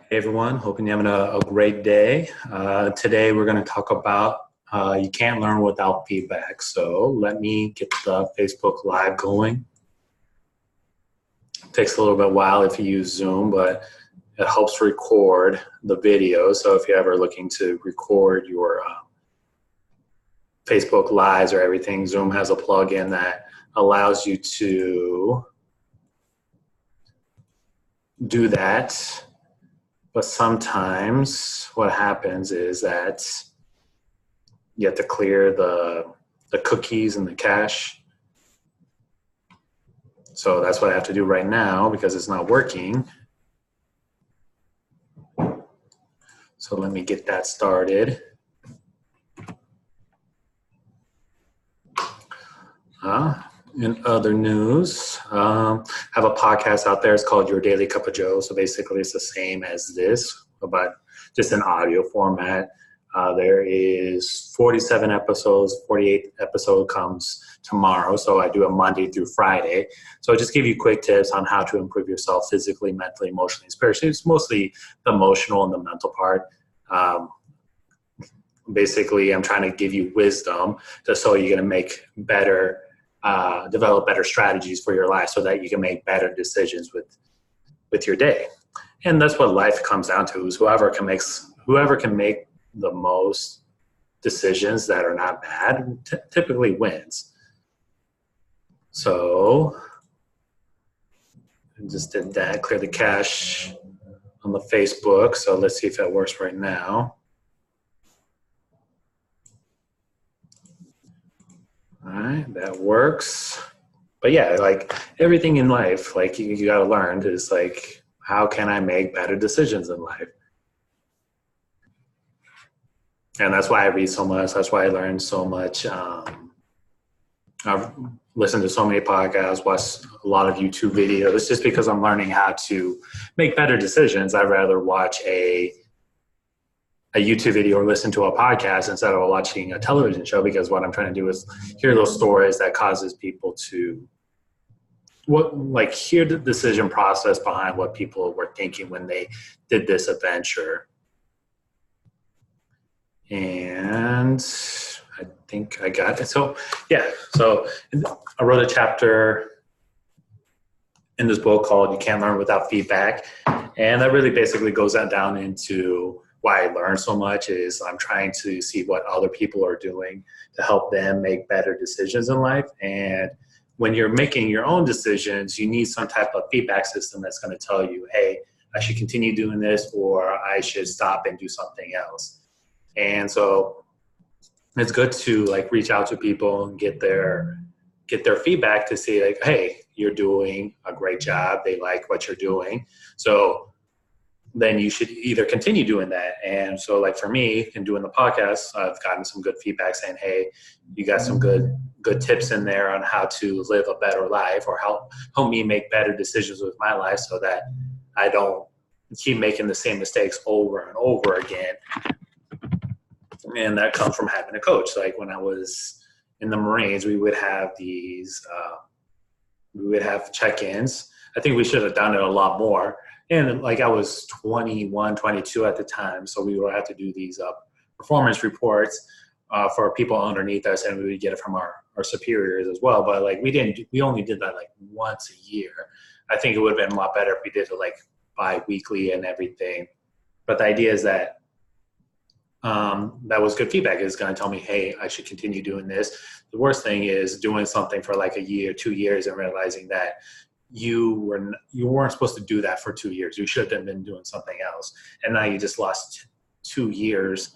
Hey everyone, hoping you're having a great day. Today we're going to talk about you can't learn without feedback. So let me get the Facebook Live going. It takes a little bit while if you use Zoom, but it helps record the video. So if you're ever looking to record your Facebook Lives or everything, Zoom has a plugin that allows you to do that. But sometimes what happens is that you have to clear the cookies and the cache. So that's what I have to do right now because it's not working. So let me get that started. In other news, I have a podcast out there. It's called Your Daily Cup of Joe. So basically it's the same as this, but just an audio format. There is 47 episodes. 48th episode comes tomorrow. So I do a Monday through Friday. So I just give you quick tips on how to improve yourself physically, mentally, emotionally, spiritually. It's mostly the emotional and the mental part. Basically, I'm trying to give you wisdom just so you're going to make better develop better strategies for your life so that you can make better decisions with your day. And that's what life comes down to, is whoever can make the most decisions that are not bad typically wins. So I just did that, clear the cache on the Facebook. So let's see if that works right now. All right, that works. But yeah, like everything in life, like you got to learn is like, how can I make better decisions in life? And that's why I read so much. That's why I learn so much. I've listened to so many podcasts, watched a lot of YouTube videos, just because I'm learning how to make better decisions. I'd rather watch a YouTube video or listen to a podcast instead of watching a television show, because what I'm trying to do is hear those stories that causes people to hear the decision process behind what people were thinking when they did this adventure. And I think I got it. So yeah, so I wrote a chapter in this book called You Can't Learn Without Feedback. And that really basically goes down into why I learn so much. Is I'm trying to see what other people are doing to help them make better decisions in life. And when you're making your own decisions, you need some type of feedback system that's going to tell you, hey, I should continue doing this, or I should stop and do something else. And so it's good to like reach out to people and get their feedback to see like, hey, you're doing a great job. They like what you're doing. So then you should either continue doing that. And so like for me, in doing the podcast, I've gotten some good feedback saying, hey, you got some good tips in there on how to live a better life, or help me make better decisions with my life so that I don't keep making the same mistakes over and over again. And that comes from having a coach. Like when I was in the Marines, we would have these, check-ins. I think we should have done it a lot more. And like I was 21, 22 at the time. So we would have to do these performance reports for people underneath us, and we would get it from our superiors as well. But like we only did that like once a year. I think it would have been a lot better if we did it like bi-weekly and everything. But the idea is that that was good feedback. It's going to tell me, hey, I should continue doing this. The worst thing is doing something for like a year, 2 years, and realizing that you weren't supposed to do that for 2 years. You should have been doing something else. And now you just lost 2 years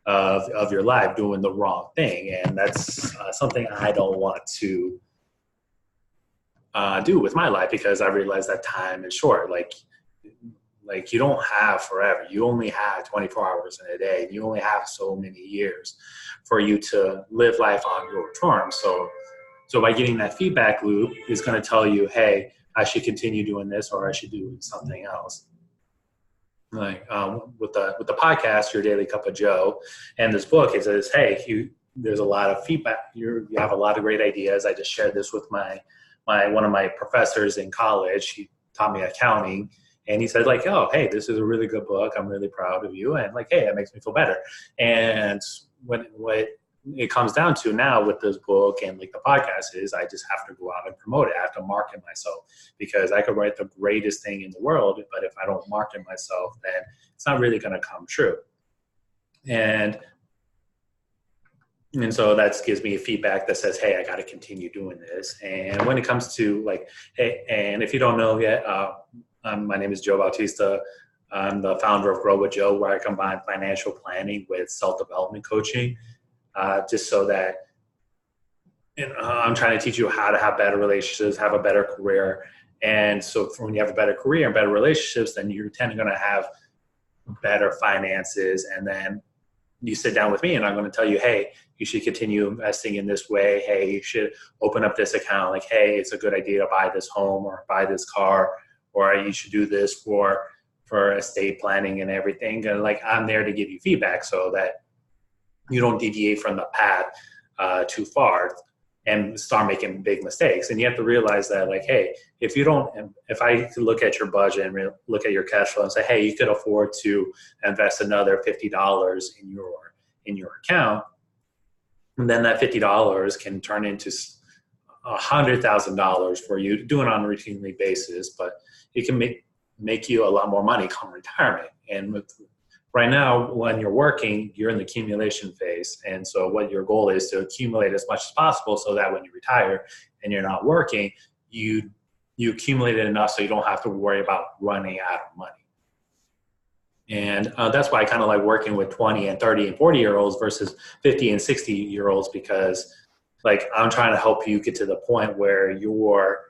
of your life doing the wrong thing. And that's something I don't want to do with my life, because I realize that time is short. Like you don't have forever. You only have 24 hours in a day. You only have so many years for you to live life on your terms. So by getting that feedback loop is going to tell you, hey, I should continue doing this, or I should do something else. Like with the podcast, Your Daily Cup of Joe, and this book, it says, hey, there's a lot of feedback. You have a lot of great ideas. I just shared this with one of my professors in college. He taught me accounting. And he said like, oh, hey, this is a really good book. I'm really proud of you. And like, hey, that makes me feel better. And what it comes down to now with this book and like the podcast is I just have to go out and promote it. I have to market myself, because I could write the greatest thing in the world, but if I don't market myself, then it's not really going to come true. And so that gives me feedback that says, hey, I got to continue doing this. And when it comes to like, hey, and if you don't know yet, my name is Joe Bautista. I'm the founder of Grow with Joe, where I combine financial planning with self-development coaching, just so that I'm trying to teach you how to have better relationships, have a better career. And so when you have a better career and better relationships, then you're tend to going to have better finances. And then you sit down with me and I'm going to tell you, hey, you should continue investing in this way. Hey, you should open up this account. Like, hey, it's a good idea to buy this home or buy this car, or you should do this for estate planning and everything. And like, I'm there to give you feedback so that you don't deviate from the path too far and start making big mistakes. And you have to realize that like, hey, if I could look at your budget and look at your cash flow and say, hey, you could afford to invest another $50 in your account, and then that $50 can turn into $100,000 for you, do it on a routinely basis, but it can make you a lot more money come retirement. And right now, when you're working, you're in the accumulation phase. And so what your goal is to accumulate as much as possible so that when you retire and you're not working, you accumulated enough so you don't have to worry about running out of money. And that's why I kind of like working with 20 and 30 and 40-year-olds versus 50 and 60-year-olds, because like I'm trying to help you get to the point where you're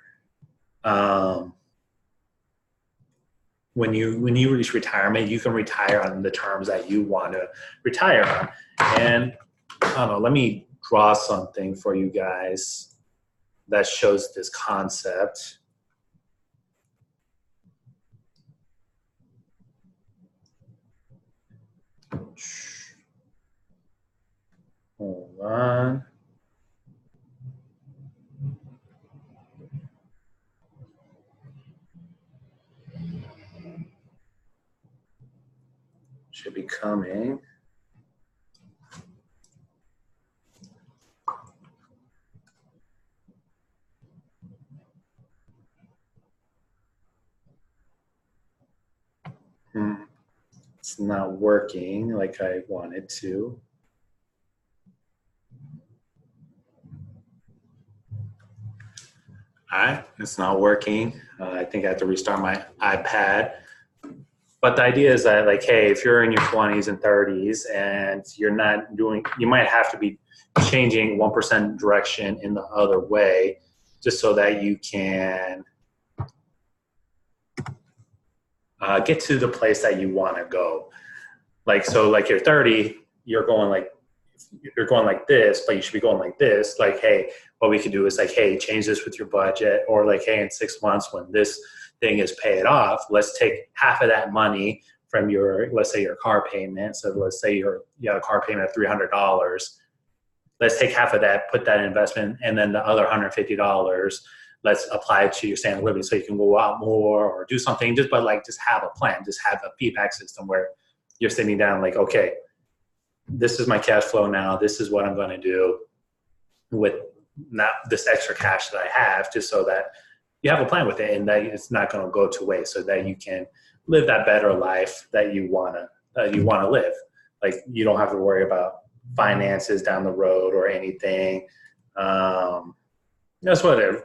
when you reach retirement, you can retire on the terms that you want to retire on. And I don't know, let me draw something for you guys that shows this concept. Hold on. Should be coming. It's not working like I wanted to. All right, it's not working. I think I have to restart my iPad. But the idea is that, like, hey, if you're in your 20s and 30s and you're not doing, you might have to be changing 1% direction in the other way just so that you can get to the place that you want to go. Like, so like you're 30, you're going like this, but you should be going like this. Like, hey, what we could do is like, hey, change this with your budget, or like, hey, in 6 months when this thing is paid off, let's take half of that money from your, let's say your car payment. So let's say you have a car payment of $300. Let's take half of that, put that in investment, and then the other $150, let's apply it to your standard living so you can go out more or do something. Just have a plan, just have a feedback system where you're sitting down like, okay, this is my cash flow now. This is what I'm going to do with not this extra cash that I have, just so that you have a plan with it and that it's not going to go to waste, so that you can live that better life that you want to live. Like, you don't have to worry about finances down the road or anything. That's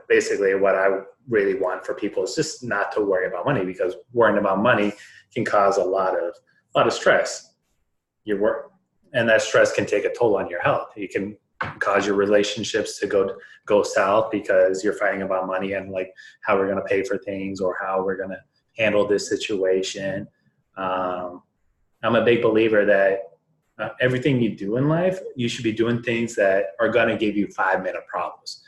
basically what I really want for people, is just not to worry about money, because worrying about money can cause a lot of stress. And that stress can take a toll on your health. It can cause your relationships to go south because you're fighting about money and like how we're going to pay for things or how we're going to handle this situation. I'm a big believer that everything you do in life, you should be doing things that are going to give you 5-minute problems.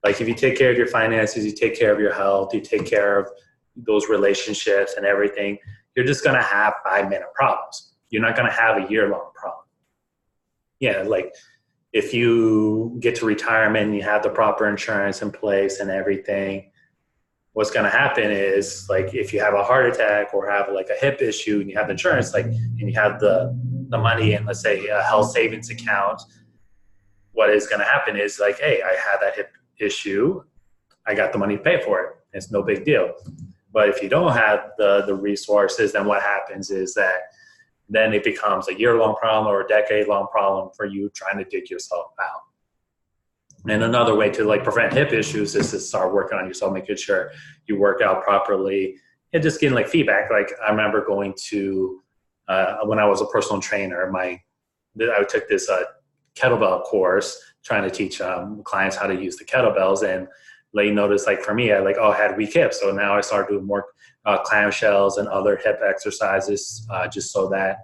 Like, if you take care of your finances, you take care of your health, you take care of those relationships and everything, you're just going to have 5-minute problems. You're not going to have a year-long problem. Yeah, like if you get to retirement and you have the proper insurance in place and everything, what's going to happen is like if you have a heart attack or have like a hip issue and you have insurance, like, and you have the money in, let's say, a health savings account, what is going to happen is like, hey, I had that hip issue, I got the money to pay for it. It's no big deal. But if you don't have the resources, then what happens is that then it becomes a year-long problem or a decade-long problem for you trying to dig yourself out. And another way to like prevent hip issues is to start working on yourself, making sure you work out properly and just getting like feedback. Like I remember going to, when I was a personal trainer, I took this kettlebell course trying to teach clients how to use the kettlebells, and they noticed, like for me, I had weak hips. So now I started doing more clamshells and other hip exercises just so that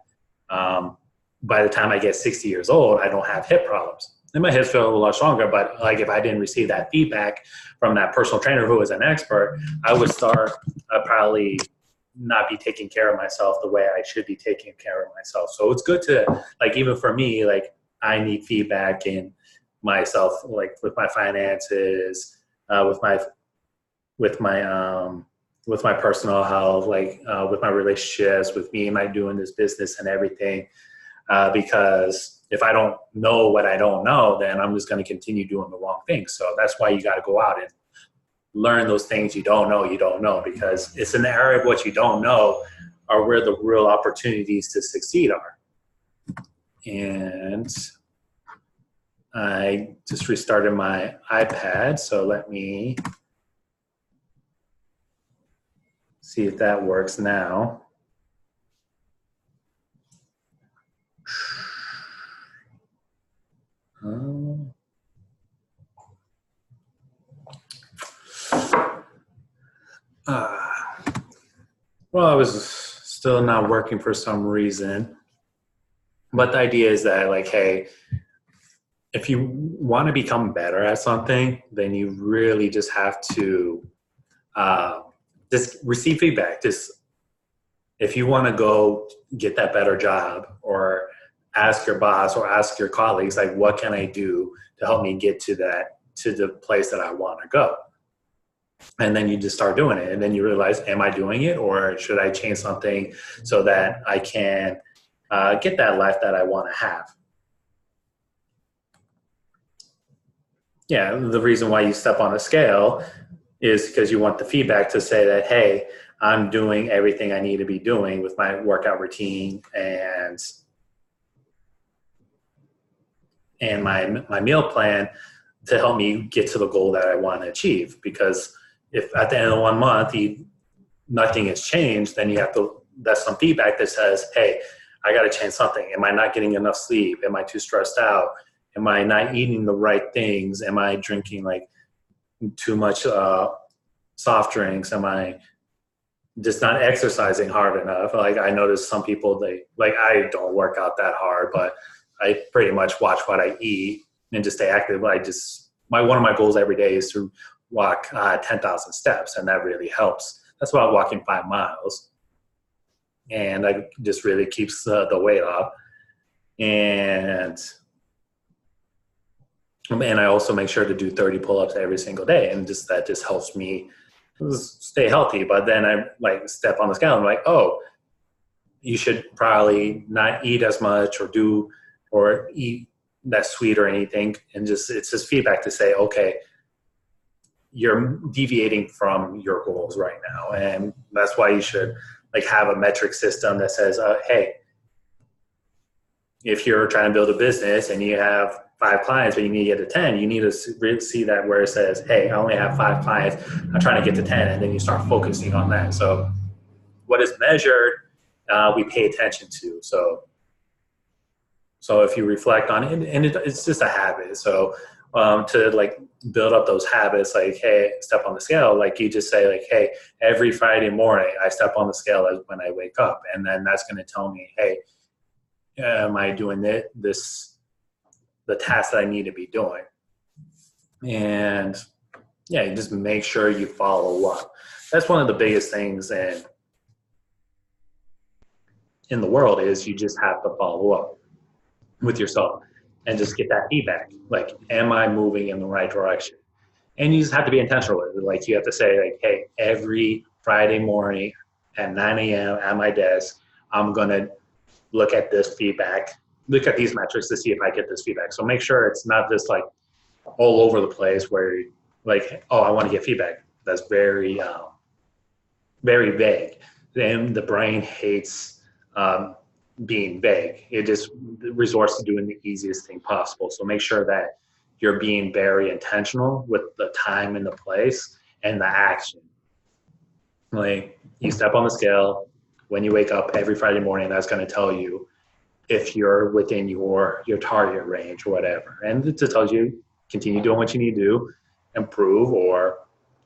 by the time I get 60 years old, I don't have hip problems. And my hips feel a lot stronger, but like if I didn't receive that feedback from that personal trainer who was an expert, I would start probably not be taking care of myself the way I should be taking care of myself. So it's good to, like, even for me, like I need feedback in myself, like with my finances, with my personal health, like with my relationships, with me, am I doing this business and everything? Because if I don't know what I don't know, then I'm just going to continue doing the wrong things. So that's why you got to go out and learn those things you don't know, because it's in the area of what you don't know are where the real opportunities to succeed are. And I just restarted my iPad, so let me see if that works now. Well, I was still not working for some reason, but the idea is that, like, hey, if you want to become better at something, then you really just have to just receive feedback. Just if you want to go get that better job, or ask your boss or ask your colleagues, like, what can I do to help me get to the place that I want to go? And then you just start doing it. And then you realize, am I doing it, or should I change something so that I can get that life that I want to have? Yeah, the reason why you step on a scale is because you want the feedback to say that, hey, I'm doing everything I need to be doing with my workout routine and my meal plan to help me get to the goal that I want to achieve. Because if at the end of 1 month nothing has changed, then you have to, that's some feedback that says, hey, I got to change something. Am I not getting enough sleep? Am I too stressed out? Am I not eating the right things? Am I drinking like too much soft drinks? Am I just not exercising hard enough? Like I noticed some people, I don't work out that hard, but I pretty much watch what I eat and just stay active. One of my goals every day is to walk 10,000 steps, and that really helps. That's about walking 5 miles, and that just really keeps the weight off. And I also make sure to do 30 pull-ups every single day, and that just helps me stay healthy. But then I step on the scale, and I'm like, oh, you should probably not eat as much or eat that sweet or anything. And it's just feedback to say, okay, you're deviating from your goals right now. And that's why you should have a metric system that says, hey, if you're trying to build a business and you have 5 clients, but you need to get to 10, you need to see that where it says, hey, I only have 5 clients, I'm trying to get to 10, and then you start focusing on that. So what is measured, we pay attention to. So if you reflect on it, and it's just a habit. So to build up those habits, hey, step on the scale, you just say hey, every Friday morning I step on the scale when I wake up, and then that's going to tell me, hey, am I doing the task that I need to be doing? And yeah, you just make sure you follow up. That's one of the biggest things in the world is you just have to follow up with yourself and just get that feedback. Am I moving in the right direction? And you just have to be intentional with it. Like you have to say like, hey, every Friday morning at 9 a.m. at my desk, I'm going to look at this feedback, look at these metrics to see if I get this feedback. So make sure it's not just like all over the place where like, oh, I want to get feedback. That's very, very vague. Then the brain hates being vague. It just resorts to doing the easiest thing possible. So make sure that you're being very intentional with the time and the place and the action. Like you step on the scale when you wake up every Friday morning, that's going to tell you if you're within your target range or whatever. And it just tells you continue doing what you need to do, improve, or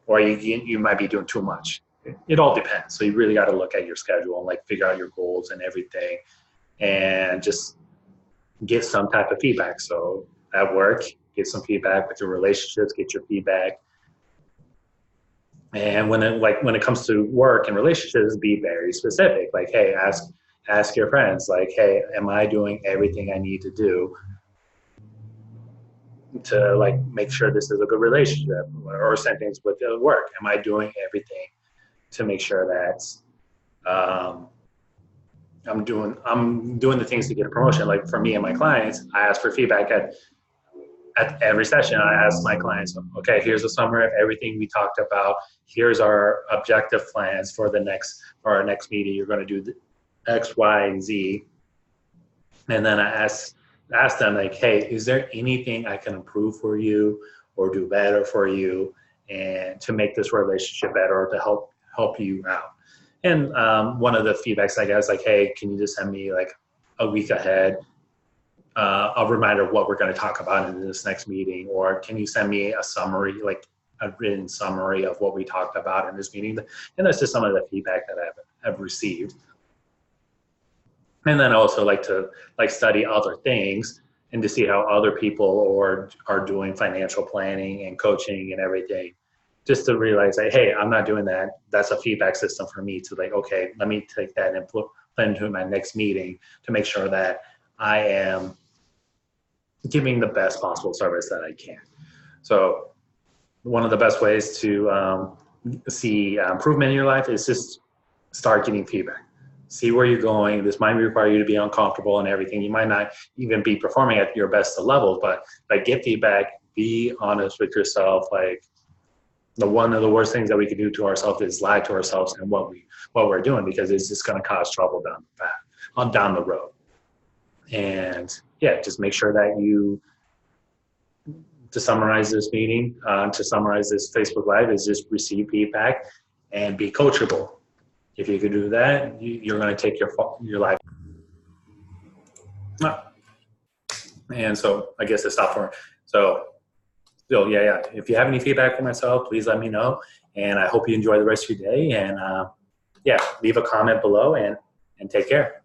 you might be doing too much. It all depends. So you really got to look at your schedule and like figure out your goals and everything, and just get some type of feedback. So at work, get some feedback. With your relationships, get your feedback. And when it comes to work and relationships, be very specific. Like, hey, ask your friends. Like, hey, am I doing everything I need to do to like make sure this is a good relationship? Or same things with the work. Am I doing everything to make sure that I'm doing the things to get a promotion? Like for me and my clients, I ask for feedback at every session. I ask my clients, okay, here's a summary of everything we talked about. Here's our objective plans for our next meeting. You're going to do X, Y, and Z. And then I ask them like, hey, is there anything I can improve for you or do better for you, and to make this relationship better or to help you out? And one of the feedbacks I get is like, hey, can you just send me like a week ahead a reminder of what we're going to talk about in this next meeting? Or can you send me a summary, like a written summary of what we talked about in this meeting? And that's just some of the feedback that I've received. And then I also like to study other things and to see how other people are doing financial planning and coaching and everything, just to realize that, hey, I'm not doing that. That's a feedback system for me to like, okay, let me take that and put into my next meeting to make sure that I am giving the best possible service that I can. So one of the best ways to see improvement in your life is just start getting feedback. See where you're going. This might require you to be uncomfortable and everything. You might not even be performing at your best of levels, but like get feedback, be honest with yourself. Like one of the worst things that we could do to ourselves is lie to ourselves and what we're doing, because it's just going to cause trouble down the road. And yeah, just make sure that to summarize this meeting, to summarize this Facebook Live, is just receive feedback and be coachable. If you can do that, you're going to take your life. And so I guess it's stop for. So yeah. If you have any feedback for myself, please let me know. And I hope you enjoy the rest of your day. And yeah, leave a comment below and take care.